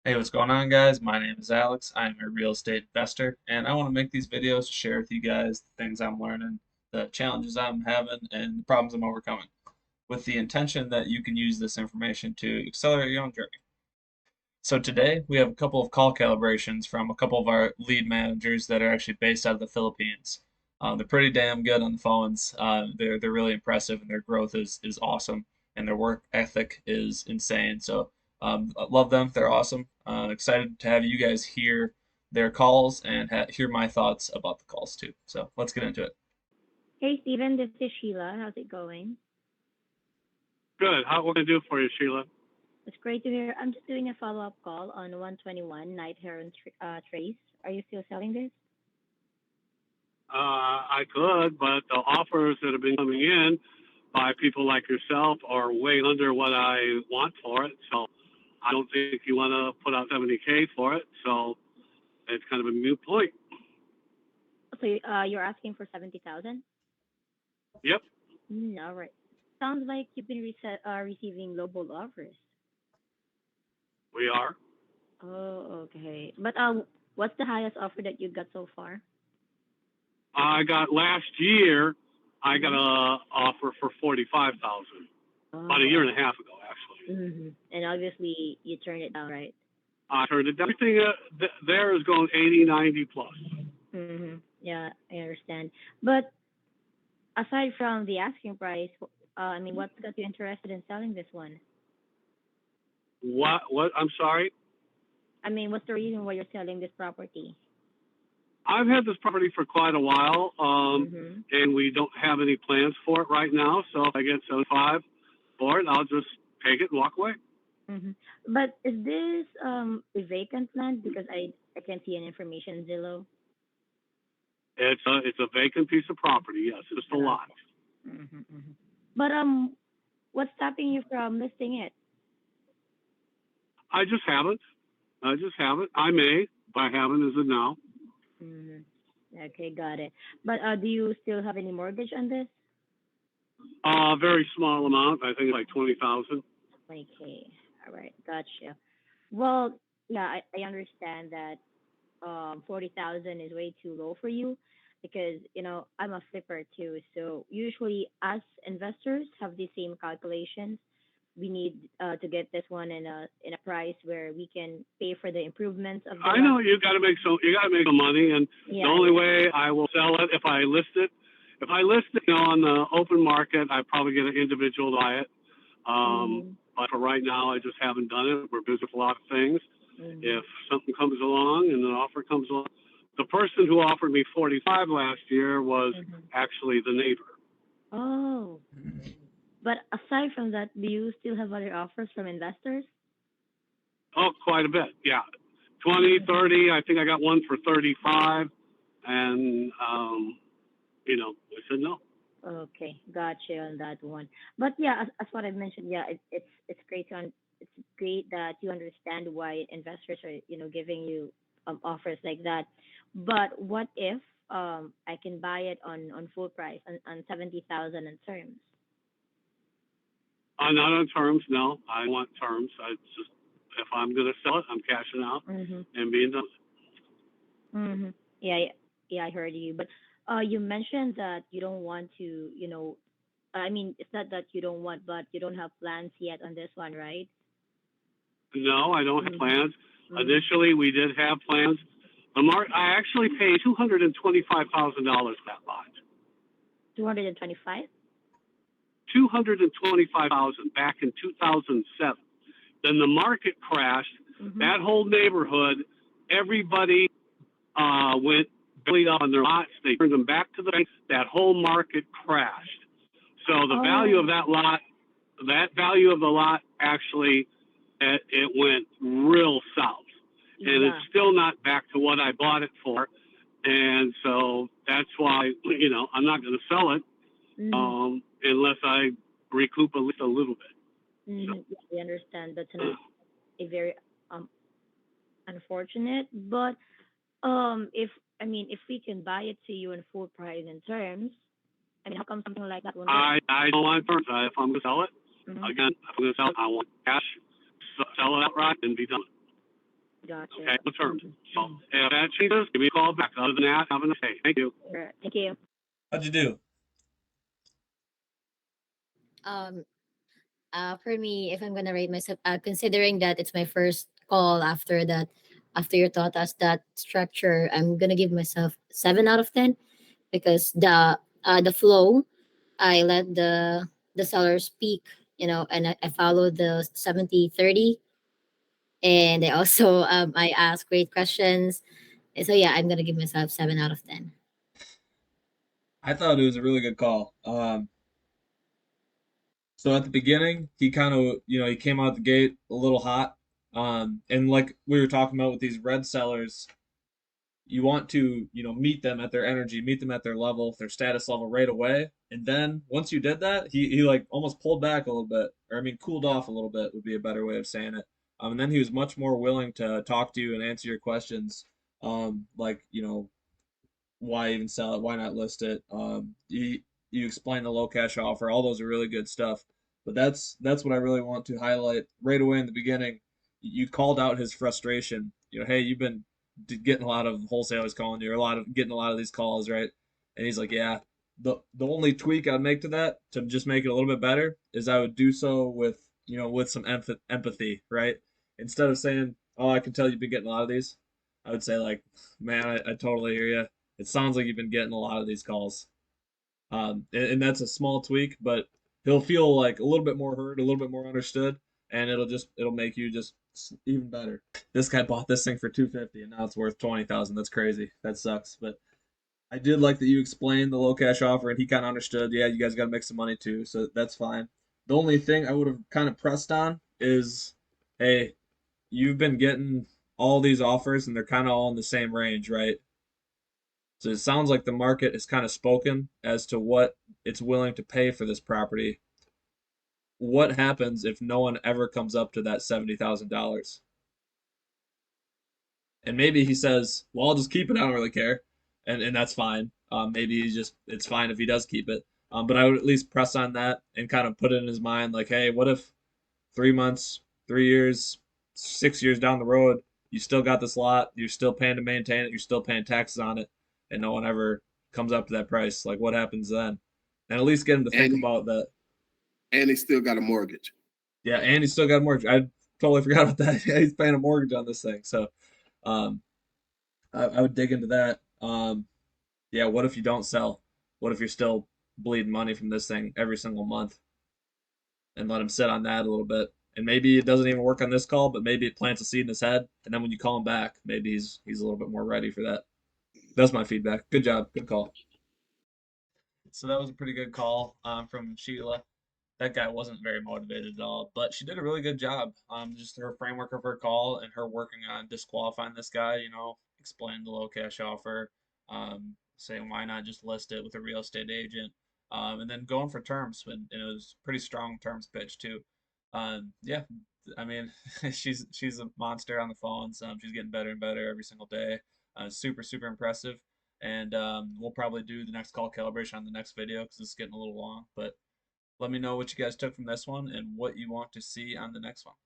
Hey, what's going on, guys? My name is Alex. I'm a real estate investor, and I want to make these videos to share with you guys the things I'm learning, the challenges I'm having, and the problems I'm overcoming, with the intention that you can use this information to accelerate your own journey. So today we have a couple of call calibrations from a couple of our lead managers that are actually based out of the Philippines. They're pretty damn good on the phones. They're really impressive, and their growth is awesome, and their work ethic is insane. So I love them. They're awesome. Excited to have you guys hear their calls and hear my thoughts about the calls too. So let's get into it. Hey, Steven, this is Sheila. How's it going? Good. What can I do for you, Sheila? It's great to hear. I'm just doing a follow-up call on 121 Night Heron Trace. Are you still selling this? I could, but the offers that have been coming in by people like yourself are way under what I want for it. So I don't think you want to put out 70K for it. So it's kind of a moot point. So you're asking for 70,000? Yep, All right. Sounds like you've been receiving lowball offers. we are. Oh, okay. But what's the highest offer that you got so far? I got last year. I got Mm-hmm. a offer for 45,000 about a year Oh, and a half ago, actually. and obviously you turned it down, right? I heard it. Everything there is going 80, 90 plus. Yeah, I understand. But aside from the asking price, I mean, what's got you interested in selling this one? What? What? I'm sorry. I mean, what's the reason why you're selling this property? I've had this property for quite a while, Mm-hmm. and we don't have any plans for it right now. So if I get 75 for it, I'll just take it and walk away. Mm-hmm. But is this a vacant land? Because I can't see any information in Zillow. It's a vacant piece of property. Yes, it's just a lot. Okay. Mm-hmm. But what's stopping you from listing it? I just haven't. I just haven't. I may, but I haven't as of now. Mm-hmm. Okay, got it. But do you still have any mortgage on this? Very small amount. I think like 20,000. 20K. All right, gotcha. Well, yeah, I understand that 40,000 is way too low for you because, I'm a flipper too. So usually us investors have the same calculations. We need to get this one in a price where we can pay for the improvements of the I lot. know you got to make some. You got to make some money, and the Yeah, only yeah. way I will sell it if I list it. If I list it, on the open market, I probably get an individual to buy it. Mm-hmm. But for right now, I just haven't done it. We're busy with a lot of things. Mm-hmm. If something comes along and an offer comes along, the person who offered me 45 last year was Mm-hmm. actually the neighbor. Oh, but aside from that, do you still have other offers from investors? Oh, quite a bit. Yeah. 20, 30. I think I got one for 35. And, I said no. Okay, gotcha on that one. But yeah, as what I mentioned, yeah, it's great it's great that you understand why investors are giving you offers like that. But what if I can buy it on full price on 70,000 in terms? Not on terms. No, I want terms. I just, if I'm going to sell it, I'm cashing out Mhm. and being done. Mhm. Yeah, yeah, yeah, I heard you. But you mentioned that you don't want to, I mean, it's not that you don't want, but you don't have plans yet on this one, right? No, I don't have Mhm. plans. Mhm. Initially, we did have plans. I actually paid $225,000 for that lot. 225. 225,000 back in 2007. Then the market crashed. Mhm. That whole neighborhood, everybody went belly up on their lots. They turned them back to the bank. That whole market crashed. So the value of Oh. that value of the lot actually, it went real south, and it's Yeah. still not back to what I bought it for. And so that's why I'm not going to sell it Mhm. unless I recoup at least a little bit. So Mhm. Yeah, I understand. That's a very um unfortunate, but if I mean if we can buy it to you in full price in terms, I mean, how come something like that won't work? I don't want terms. If I'm going to sell it, Mhm. again, if I'm going to sell it, I want cash. Sell it outright and be done. Gotcha. Okay, no terms. So if that changes, give me a call back. Other than that, have a nice day. Thank you. All right. Thank you. How'd you do? Um, for me, if I'm gonna rate myself, considering that it's my first call after that, after you taught us that structure, I'm gonna give myself 7 out of 10 because the flow, I let the seller speak, and I follow the 70/30, and I also I ask great questions. And so yeah, I'm gonna give myself 7 out of 10. I thought it was a really good call. So at the beginning, he kind of, he came out the gate a little hot. And like we were talking about with these red sellers, you want to, meet them at their energy, meet them at their level, their status level right away. And then once you did that, he like almost pulled back a little bit, or I mean, cooled off a little bit would be a better way of saying it. And then he was much more willing to talk to you and answer your questions. Like, why even sell it? Why not list it? You explain the low cash offer. All those are really good stuff. But that's what I really want to highlight right away in the beginning. You called out his frustration. Hey, you've been getting a lot of wholesalers calling you, or getting a lot of these calls, right? And he's like, yeah. The only tweak I'd make to that to just make it a little bit better is I would do so with with some empathy, right? Instead of saying, "Oh, I can tell you've been getting a lot of these," I would say like, "Man, I totally hear you. It sounds like you've been getting a lot of these calls." And that's a small tweak, but he'll feel like a little bit more heard, a little bit more understood, and it'll make you just even better. This guy bought this thing for 250 and now it's worth 20,000. That's crazy. That sucks. But I did like that you explained the low cash offer and he kind of understood. Yeah, you guys got to make some money too, so that's fine. The only thing I would have kind of pressed on is, hey, you've been getting all these offers and they're kind of all in the same range, right? So it sounds like the market has kind of spoken as to what it's willing to pay for this property. What happens if no one ever comes up to that $70,000? And maybe he says, "Well, I'll just keep it. I don't really care," and that's fine. Maybe it's fine if he does keep it. But I would at least press on that and kind of put it in his mind, like, hey, what if 3 months, 3 years, 6 years down the road, you still got this lot, you're still paying to maintain it, you're still paying taxes on it, and no one ever comes up to that price. Like, what happens then? And at least get him to think And about that. and they still got a mortgage. Yeah, and he's still got a mortgage. I totally forgot about that. Yeah, he's paying a mortgage on this thing. So um, I would dig into that. Yeah, what if you don't sell? What if you're still bleeding money from this thing every single month? And let him sit on that a little bit. And maybe it doesn't even work on this call, but maybe it plants a seed in his head. And then when you call him back, maybe he's a little bit more ready for that. That's my feedback. Good job. Good call. So that was a pretty good call from Sheila. That guy wasn't very motivated at all, but she did a really good job. Just her framework of her call and her working on disqualifying this guy, explain the low cash offer, saying why not just list it with a real estate agent, and then going for terms. And it was pretty strong terms pitch too. Yeah, I mean, she's a monster on the phones. She's getting better and better every single day. Super super impressive. And we'll probably do the next call calibration on the next video because it's getting a little long, but let me know what you guys took from this one and what you want to see on the next one.